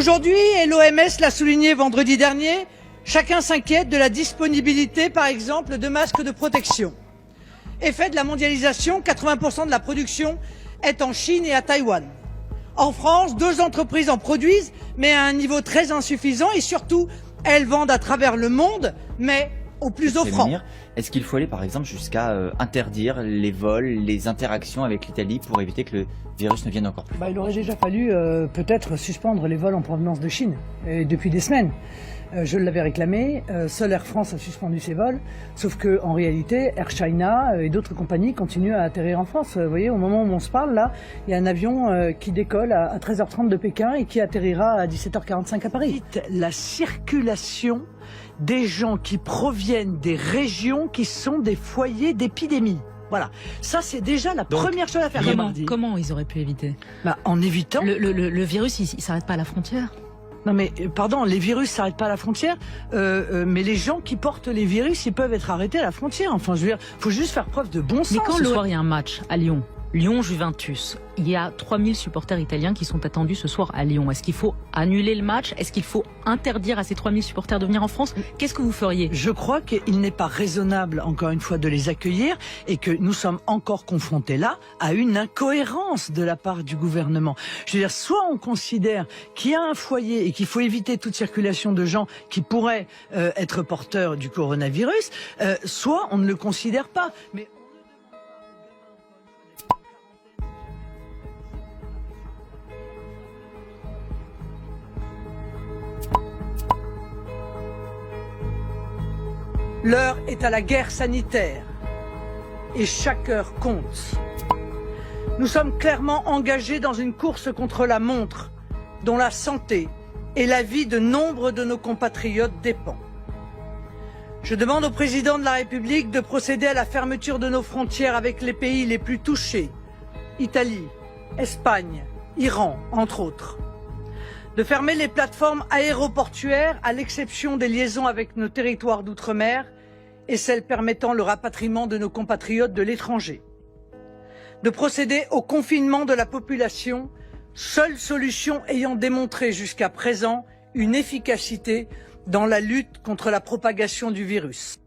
Aujourd'hui, et l'OMS l'a souligné vendredi dernier, chacun s'inquiète de la disponibilité, par exemple, de masques de protection. Effet de la mondialisation, 80% de la production est en Chine et à Taïwan. En France, 2 entreprises en produisent, mais à un niveau très insuffisant et surtout, elles vendent à travers le monde, mais au plus offrant. Est-ce qu'il faut aller par exemple jusqu'à interdire les vols, les interactions avec l'Italie pour éviter que le virus ne vienne encore plus? Il aurait déjà fallu peut-être suspendre les vols en provenance de Chine, et depuis des semaines. Je l'avais réclamé, seul Air France a suspendu ses vols, sauf que en réalité Air China et d'autres compagnies continuent à atterrir en France. Vous voyez, au moment où on se parle, là, il y a un avion qui décolle à 13h30 de Pékin et qui atterrira à 17h45 à Paris. La circulation des gens qui proviennent des régions qui sont des foyers d'épidémie. Voilà, ça c'est déjà la première chose à faire. Comment ils auraient pu éviter? En évitant... Le virus, il s'arrête pas à la frontière. Non mais, pardon, les virus s'arrêtent pas à la frontière, mais les gens qui portent les virus, ils peuvent être arrêtés à la frontière. Enfin, je veux dire, faut juste faire preuve de bon sens. Mais quand ce soir, il y a un match à Lyon, Lyon-Juventus, il y a 3000 supporters italiens qui sont attendus ce soir à Lyon. Est-ce qu'il faut annuler le match? Est-ce qu'il faut interdire à ces 3000 supporters de venir en France? Qu'est-ce que vous feriez? Je crois qu'il n'est pas raisonnable, encore une fois, de les accueillir et que nous sommes encore confrontés là à une incohérence de la part du gouvernement. Je veux dire, soit on considère qu'il y a un foyer et qu'il faut éviter toute circulation de gens qui pourraient être porteurs du coronavirus, soit on ne le considère pas. Mais l'heure est à la guerre sanitaire et chaque heure compte. Nous sommes clairement engagés dans une course contre la montre dont la santé et la vie de nombre de nos compatriotes dépend. Je demande au président de la République de procéder à la fermeture de nos frontières avec les pays les plus touchés, Italie, Espagne, Iran, entre autres. De fermer les plateformes aéroportuaires à l'exception des liaisons avec nos territoires d'outre-mer et celles permettant le rapatriement de nos compatriotes de l'étranger. De procéder au confinement de la population, seule solution ayant démontré jusqu'à présent une efficacité dans la lutte contre la propagation du virus.